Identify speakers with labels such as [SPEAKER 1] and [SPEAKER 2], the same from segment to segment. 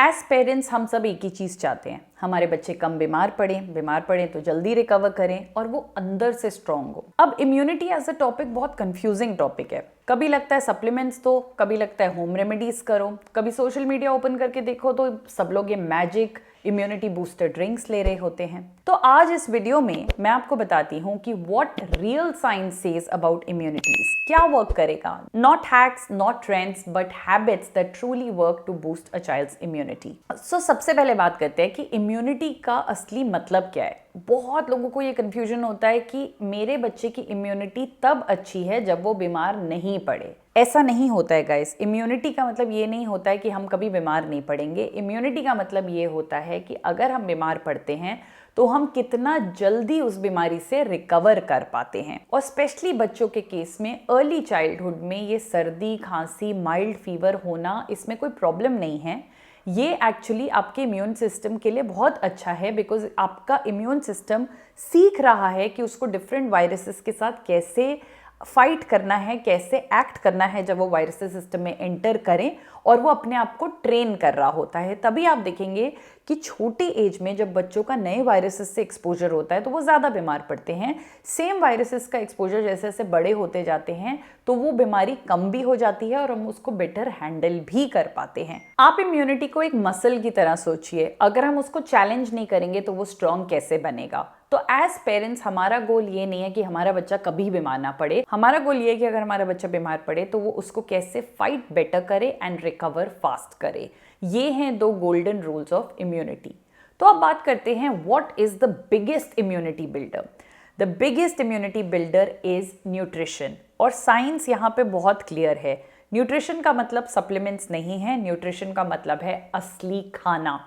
[SPEAKER 1] As parents हम सब एक ही चीज़ चाहते हैं, हमारे बच्चे कम बीमार पड़े तो जल्दी रिकवर करें और वो अंदर से स्ट्रांग हो। अब इम्यूनिटी एज अ टॉपिक बहुत कंफ्यूजिंग टॉपिक है। कभी लगता है सप्लीमेंट्स दो, कभी लगता है होम रेमेडीज करो, कभी सोशल मीडिया ओपन करके देखो तो सब लोग ये मैजिक इम्यूनिटी बूस्टर ड्रिंक्स ले रहे होते हैं। तो आज इस वीडियो में मैं आपको बताती हूँ कि what real science says about immunities, क्या वर्क करेगा। Not hacks, not trends, but habits that truly work to boost a child's immunity. So सबसे पहले बात करते हैं कि इम्यूनिटी का असली मतलब क्या है। बहुत लोगों को ये कंफ्यूजन होता है कि मेरे बच्चे की इम्यूनिटी तब अच्छी है जब वो बीमार नहीं पड़े। ऐसा नहीं होता है गाइस। इम्यूनिटी का मतलब ये नहीं होता है कि हम कभी बीमार नहीं पड़ेंगे। इम्यूनिटी का मतलब ये होता है कि अगर हम बीमार पड़ते हैं तो हम कितना जल्दी उस बीमारी से रिकवर कर पाते हैं। और स्पेशली बच्चों के केस में अर्ली चाइल्डहुड में ये सर्दी, खांसी, माइल्ड फीवर होना, इसमें कोई प्रॉब्लम नहीं है। ये एक्चुअली आपके इम्यून सिस्टम के लिए बहुत अच्छा है, बिकॉज आपका इम्यून सिस्टम सीख रहा है कि उसको डिफरेंट वायरसेस के साथ कैसे फाइट करना है, कैसे एक्ट करना है जब वो वायरसेस सिस्टम में एंटर करें, और वो अपने आप को ट्रेन कर रहा होता है। तभी आप देखेंगे कि छोटी एज में जब बच्चों का नए वायरसेस से एक्सपोजर होता है तो वो ज़्यादा बीमार पड़ते हैं। सेम वायरसेस का एक्सपोजर जैसे जैसे बड़े होते जाते हैं तो वो बीमारी कम भी हो जाती है और हम उसको बेटर हैंडल भी कर पाते हैं। आप इम्यूनिटी को एक मसल की तरह सोचिए। अगर हम उसको चैलेंज नहीं करेंगे तो वो स्ट्रांग कैसे बनेगा। तो एज पेरेंट्स हमारा गोल ये नहीं है कि हमारा बच्चा कभी बीमार ना पड़े। हमारा गोल ये है कि अगर हमारा बच्चा बीमार पड़े तो वो उसको कैसे फाइट बेटर करे एंड रिकवर फास्ट करे। ये हैं दो गोल्डन रूल्स ऑफ इम्यूनिटी। तो अब बात करते हैं what is the biggest immunity builder. The biggest immunity builder is nutrition. और साइंस यहाँ पे बहुत क्लियर है। न्यूट्रिशन का मतलब सप्लीमेंट्स नहीं है, न्यूट्रिशन का मतलब है असली खाना।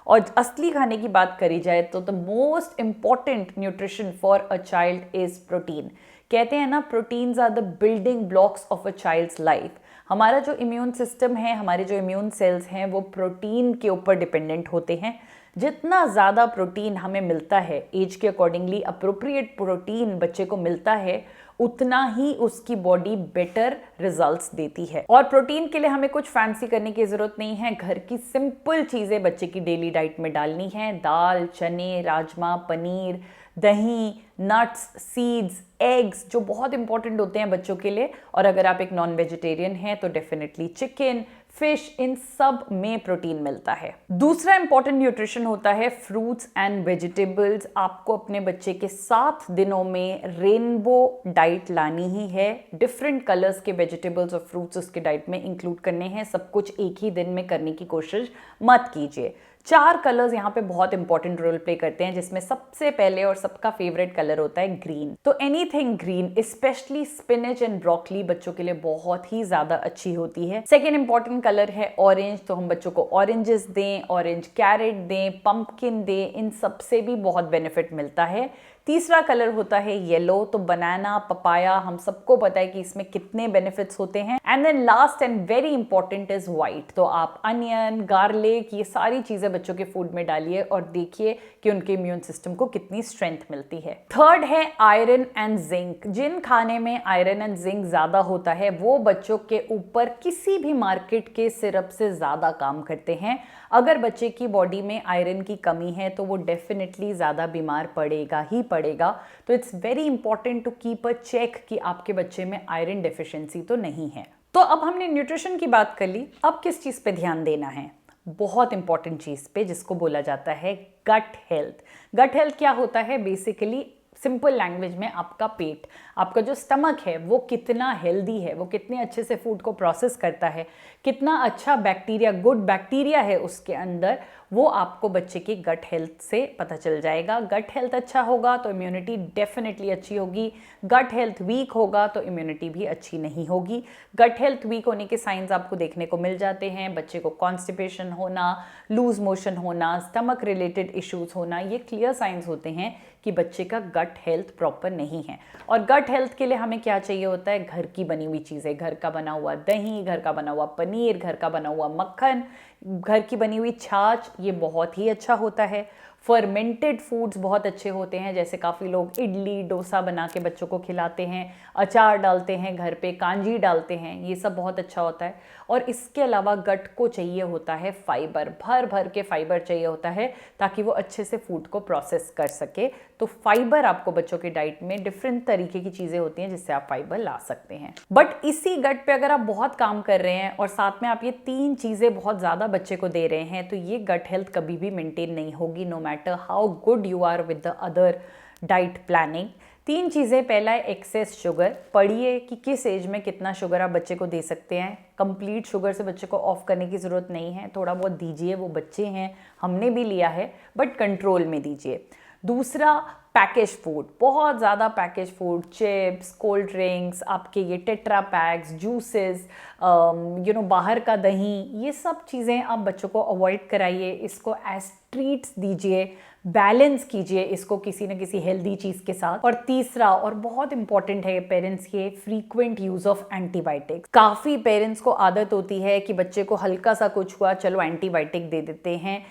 [SPEAKER 1] और असली खाने की बात करी जाए तो the most important nutrition for a child is protein. कहते हैं ना, proteins are the building blocks of a child's life. हमारा जो इम्यून सिस्टम है, हमारे जो इम्यून सेल्स हैं, वो प्रोटीन के ऊपर डिपेंडेंट होते हैं। जितना ज़्यादा प्रोटीन हमें मिलता है, एज के अकॉर्डिंगली अप्रोप्रिएट प्रोटीन बच्चे को मिलता है, उतना ही उसकी बॉडी बेटर रिजल्ट्स देती है। और प्रोटीन के लिए हमें कुछ फैंसी करने की ज़रूरत नहीं है। घर की सिंपल चीज़ें बच्चे की डेली डाइट में डालनी है। दाल, चने, राजमा, पनीर, दही, नट्स, सीड्स, एग्स, जो बहुत इंपॉर्टेंट होते हैं बच्चों के लिए। और अगर आप एक नॉन वेजिटेरियन हैं तो डेफिनेटली चिकन, फिश, इन सब में प्रोटीन मिलता है। दूसरा इंपॉर्टेंट न्यूट्रिशन होता है फ्रूट्स एंड वेजिटेबल्स। आपको अपने बच्चे के 7 दिनों में रेनबो डाइट लानी ही है। डिफरेंट कलर्स के वेजिटेबल्स और फ्रूट्स उसके डाइट में इंक्लूड करने हैं। सब कुछ एक ही दिन में करने की कोशिश मत कीजिए। 4 कलर्स यहाँ पे बहुत इंपॉर्टेंट रोल प्ले करते हैं, जिसमें सबसे पहले और सबका फेवरेट कलर होता है ग्रीन। तो anything green, specially spinach and broccoli, बच्चों के लिए बहुत ही ज्यादा अच्छी होती है। सेकेंड इंपॉर्टेंट कलर है ऑरेंज। तो हम बच्चों को ऑरेंजेस दें, ऑरेंज कैरेट दें, पंपकिन दें, इन सब से भी बहुत बेनिफिट मिलता है। तीसरा कलर होता है येलो। तो बनाना, पपाया, हम सबको पता है कि इसमें कितने बेनिफिट्स होते हैं। And then last and very important is white. तो आप अनियन, गार्लिक, ये सारी चीजें बच्चों के फूड में डालिए और देखिए कि उनके इम्यून सिस्टम को कितनी स्ट्रेंथ मिलती है। थर्ड है आयरन एंड जिंक। जिन खाने में आयरन एंड जिंक ज्यादा होता है वो बच्चों के ऊपर किसी भी मार्केट के सिरप से ज्यादा काम करते हैं। अगर बच्चे की बॉडी में आयरन की कमी है तो वो डेफिनेटली ज्यादा बीमार पड़ेगा ही पड़ेगा। तो it's very important to keep a check कि आपके बच्चे में आयरन डेफिशिएंसी तो नहीं है। तो अब हमने न्यूट्रिशन की बात कर ली, अब किस चीज पे ध्यान देना है? बहुत इंपॉर्टेंट चीज पे, जिसको बोला जाता है गट हेल्थ। गट हेल्थ क्या होता है? बेसिकली सिंपल लैंग्वेज में आपका पेट, आपका जो स्टमक है वो कितना हेल्दी है, वो कितने अच्छे से फूड को प्रोसेस करता है, कितना अच्छा बैक्टीरिया, गुड बैक्टीरिया है उसके अंदर, वो आपको बच्चे की गट हेल्थ से पता चल जाएगा। गट हेल्थ अच्छा होगा तो इम्यूनिटी डेफिनेटली अच्छी होगी। गट हेल्थ वीक होगा तो इम्यूनिटी भी अच्छी नहीं होगी। गट हेल्थ वीक होने के साइंस आपको देखने को मिल जाते हैं। बच्चे को कॉन्स्टिपेशन होना, लूज मोशन होना, स्टमक रिलेटेड इश्यूज होना, ये क्लियर साइंस होते हैं कि बच्चे का गट हेल्थ प्रॉपर नहीं है। और गट हेल्थ के लिए हमें क्या चाहिए होता है? घर की बनी हुई चीज़ें, घर का बना हुआ दही, घर का बना हुआ पनीर, घर का बना हुआ मक्खन, घर की बनी हुई छाछ, ये बहुत ही अच्छा होता है। फर्मेंटेड फूड्स बहुत अच्छे होते हैं, जैसे काफ़ी लोग इडली डोसा बना के बच्चों को खिलाते हैं, अचार डालते हैं घर पे, कांजी डालते हैं, ये सब बहुत अच्छा होता है। और इसके अलावा गट को चाहिए होता है फाइबर, भर भर के फाइबर चाहिए होता है ताकि वो अच्छे से फूड को प्रोसेस कर सके। तो फाइबर आपको बच्चों की डाइट में डिफरेंट तरीके की चीज़ें होती हैं जिससे आप फाइबर ला सकते हैं। बट इसी गट पे अगर आप बहुत काम कर रहे हैं और साथ में आप ये 3 चीज़ें बहुत ज़्यादा बच्चे को दे रहे हैं, तो ये गट हेल्थ कभी भी मेंटेन नहीं होगी, no matter how good you are with the other diet planning. 3 चीज़ें, पहला है एक्सेस शुगर। पढ़िए कि किस एज में कितना शुगर आप बच्चे को दे सकते हैं। कंप्लीट शुगर से बच्चे को ऑफ करने की ज़रूरत नहीं है, थोड़ा बहुत दीजिए, वो बच्चे हैं, हमने भी लिया है, बट कंट्रोल में दीजिए। दूसरा, पैकेज फूड, बहुत ज़्यादा package food, chips, cold drinks, आपके ये टेट्रा पैक्स, जूसेस, बाहर का दही, ये सब चीज़ें आप बच्चों को अवॉइड कराइए। इसको एज ट्रीट्स दीजिए, बैलेंस कीजिए इसको किसी न किसी हेल्दी चीज़ के साथ। और तीसरा और बहुत इंपॉर्टेंट है पेरेंट्स के, फ्रीक्वेंट यूज़ ऑफ एंटीबायोटिक्स। काफ़ी पेरेंट्स को आदत होती है कि बच्चे को हल्का सा कुछ हुआ, चलो एंटीबायोटिक दे देते हैं,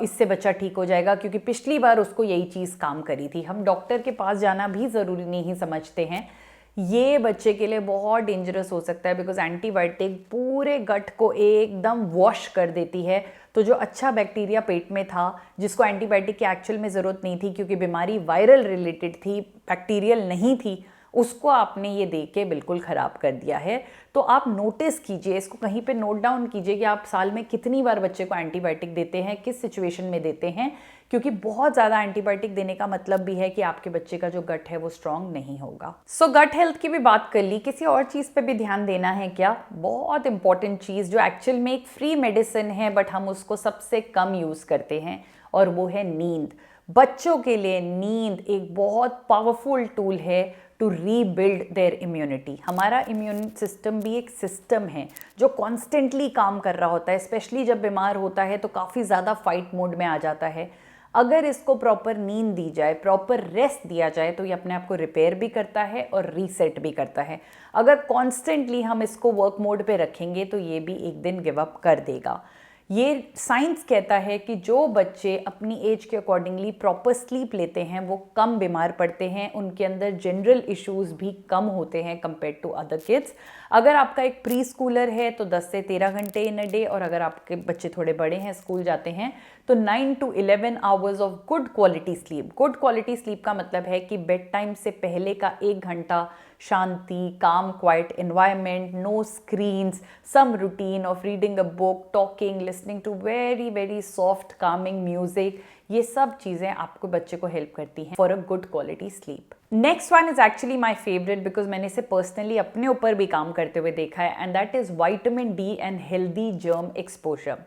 [SPEAKER 1] इससे बच्चा ठीक हो जाएगा, क्योंकि पिछली बार उसको यही चीज़ काम करी थी। हम डॉक्टर के पास जाना भी ज़रूरी नहीं समझते हैं, ये बच्चे के लिए बहुत डेंजरस हो सकता है, बिकॉज एंटीबायोटिक पूरे गट को एकदम वॉश कर देती है। तो जो अच्छा बैक्टीरिया पेट में था, जिसको एंटीबायोटिक की एक्चुअल में ज़रूरत नहीं थी क्योंकि बीमारी वायरल रिलेटेड थी, बैक्टीरियल नहीं थी, उसको आपने ये दे के बिल्कुल ख़राब कर दिया है। तो आप नोटिस कीजिए, इसको कहीं पे नोट डाउन कीजिए कि आप साल में कितनी बार बच्चे को एंटीबायोटिक देते हैं, किस सिचुएशन में देते हैं, क्योंकि बहुत ज़्यादा एंटीबायोटिक देने का मतलब भी है कि आपके बच्चे का जो गट है वो स्ट्रांग नहीं होगा। सो गट हेल्थ की भी बात कर ली, किसी और चीज़ पे भी ध्यान देना है क्या? बहुत इंपॉर्टेंट चीज़ जो एक्चुअल में एक फ्री मेडिसिन है बट हम उसको सबसे कम यूज़ करते हैं, और वो है नींद। बच्चों के लिए नींद एक बहुत पावरफुल टूल है टू रीबिल्ड देयर इम्यूनिटी। हमारा इम्यून सिस्टम भी एक सिस्टम है जो कॉन्स्टेंटली काम कर रहा होता है, स्पेशली जब बीमार होता है तो काफ़ी ज़्यादा फाइट मोड में आ जाता है। अगर इसको प्रॉपर नींद दी जाए, प्रॉपर रेस्ट दिया जाए, तो ये अपने आप को रिपेयर भी करता है और रीसेट भी करता है। अगर कॉन्स्टेंटली हम इसको वर्क मोड पे रखेंगे तो ये भी एक दिन गिव अप कर देगा। ये साइंस कहता है कि जो बच्चे अपनी एज के अकॉर्डिंगली प्रॉपर स्लीप लेते हैं वो कम बीमार पड़ते हैं, उनके अंदर जनरल इश्यूज़ भी कम होते हैं कंपेयर टू अदर किड्स। अगर आपका एक प्री स्कूलर है तो 10 से 13 घंटे इन अ डे, और अगर आपके बच्चे थोड़े बड़े हैं, स्कूल जाते हैं, तो 9 to 11 hours of good quality sleep. Good quality sleep का मतलब है कि बेड टाइम से पहले का 1 घंटा शांति, काम, quiet environment, no screens, some routine of reading a book, talking, listening to very very soft calming music, ये सब चीज़ें आपको बच्चे को हेल्प करती हैं for a good quality sleep. Next one is actually my favourite, because मैंने इसे पर्सनली अपने ऊपर भी काम करते हुए देखा है, and that is vitamin D and healthy germ exposure.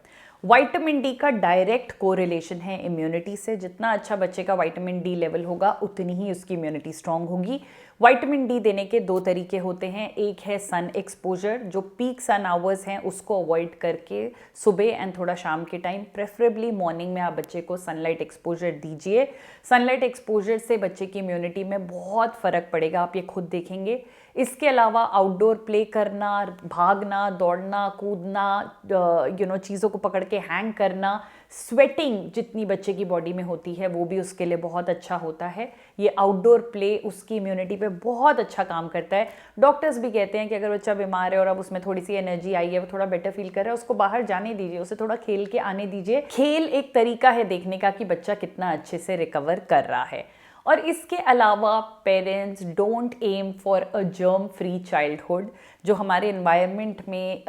[SPEAKER 1] Vitamin D का डायरेक्ट कोरिलेशन है इम्यूनिटी से। जितना अच्छा बच्चे का विटामिन डी लेवल होगा उतनी ही उसकी इम्यूनिटी स्ट्रांग होगी। विटामिन डी देने के 2 तरीके होते हैं, एक है सन एक्सपोजर, जो पीक सन आवर्स हैं उसको अवॉइड करके सुबह एंड थोड़ा शाम के टाइम, प्रेफरेबली मॉर्निंग में आप बच्चे को सनलाइट एक्सपोजर दीजिए। सनलाइट एक्सपोजर से बच्चे की इम्यूनिटी में बहुत फ़र्क पड़ेगा, आप ये खुद देखेंगे। इसके अलावा आउटडोर प्ले करना, भागना, दौड़ना, कूदना, चीज़ों को पकड़ के हैंग करना, स्वेटिंग जितनी बच्चे की बॉडी में होती है वो भी उसके लिए बहुत अच्छा होता है। ये आउटडोर प्ले उसकी इम्यूनिटी पे बहुत अच्छा काम करता है। डॉक्टर्स भी कहते हैं कि अगर बच्चा बीमार है और अब उसमें थोड़ी सी एनर्जी आई है, वो थोड़ा बेटर फील कर रहा है, उसको बाहर जाने दीजिए, उसे थोड़ा खेल के आने दीजिए। खेल एक तरीका है देखने का कि बच्चा कितना अच्छे से रिकवर कर रहा है। और इसके अलावा parents don't aim for a germ free childhood. जो हमारे एनवायरनमेंट में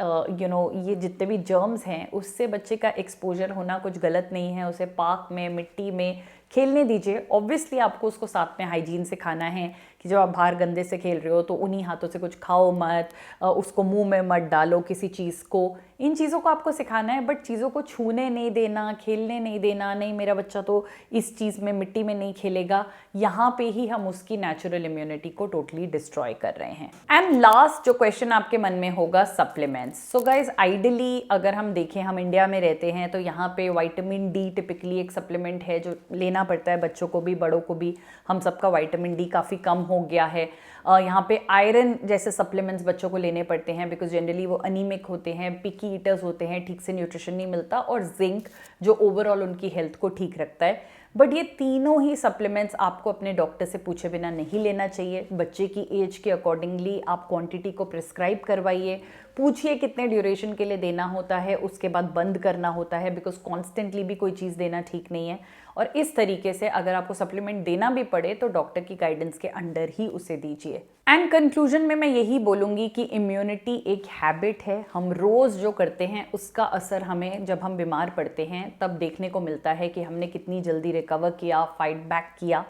[SPEAKER 1] ये जितने भी जर्म्स हैं उससे बच्चे का एक्सपोजर होना कुछ गलत नहीं है। उसे पार्क में, मिट्टी में खेलने दीजिए। ऑब्वियसली आपको उसको साथ में हाइजीन सिखाना है कि जब आप बाहर गंदे से खेल रहे हो तो उन्हीं हाथों से कुछ खाओ मत, उसको मुंह में मत डालो किसी चीज़ को। इन चीज़ों को आपको सिखाना है, बट चीज़ों को छूने नहीं देना, खेलने नहीं देना। नहीं, मेरा बच्चा तो इस चीज़ में, मिट्टी में नहीं खेलेगा, यहाँ पे ही हम उसकी नेचुरल इम्यूनिटी को टोटली डिस्ट्रॉय कर रहे हैं। एंड लास्ट जो क्वेश्चन आपके मन में होगा, सप्लीमेंट्स। सो गाइज, आइडियली अगर हम देखें, हम इंडिया में रहते हैं तो यहाँ पे विटामिन डी टिपिकली एक सप्लीमेंट है जो लेना लेना पड़ता है, बच्चों को भी बड़ों को भी। हम सबका विटामिन डी काफ़ी कम हो गया है। यहाँ पे आयरन जैसे सप्लीमेंट्स बच्चों को लेने पड़ते हैं, बिकॉज जनरली वो अनीमिक होते हैं, पिकी ईटर्स होते हैं, ठीक से न्यूट्रिशन नहीं मिलता, और जिंक जो ओवरऑल उनकी हेल्थ को ठीक रखता है। बट ये तीनों ही सप्लीमेंट्स आपको अपने डॉक्टर से पूछे बिना नहीं लेना चाहिए। बच्चे की एज के अकॉर्डिंगली आप क्वांटिटी को प्रिस्क्राइब करवाइए, पूछिए कितने ड्यूरेशन के लिए देना होता है, उसके बाद बंद करना होता है, बिकॉज कॉन्स्टेंटली भी कोई चीज़ देना ठीक नहीं है। और इस तरीके से अगर आपको सप्लीमेंट देना भी पड़े तो डॉक्टर की गाइडेंस के अंडर ही उसे दीजिए। एंड कंक्लूजन में मैं यही बोलूँगी कि इम्यूनिटी एक हैबिट है, हम रोज़ जो करते हैं उसका असर हमें जब हम बीमार पड़ते हैं तब देखने को मिलता है कि हमने कितनी जल्दी रिकवर किया, फाइट बैक किया।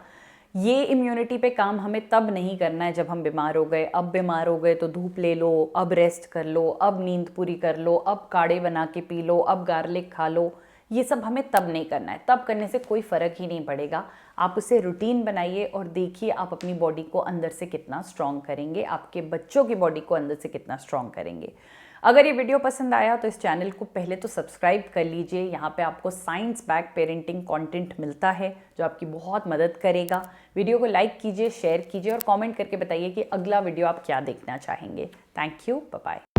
[SPEAKER 1] ये इम्यूनिटी पे काम हमें तब नहीं करना है जब हम बीमार हो गए। अब बीमार हो गए तो धूप ले लो, अब रेस्ट कर लो, अब नींद पूरी कर लो, अब काढ़े बना के पी लो, अब गार्लिक खा लो। ये सब हमें तब नहीं करना है, तब करने से कोई फ़र्क ही नहीं पड़ेगा। आप उसे रूटीन बनाइए और देखिए आप अपनी बॉडी को अंदर से कितना स्ट्रॉन्ग करेंगे, आपके बच्चों की बॉडी को अंदर से कितना स्ट्रॉन्ग करेंगे। अगर ये वीडियो पसंद आया तो इस चैनल को पहले तो सब्सक्राइब कर लीजिए। यहाँ पे आपको साइंस बैक पेरेंटिंग कंटेंट मिलता है जो आपकी बहुत मदद करेगा। वीडियो को लाइक कीजिए, शेयर कीजिए और कमेंट करके बताइए कि अगला वीडियो आप क्या देखना चाहेंगे। Thank you, bye bye.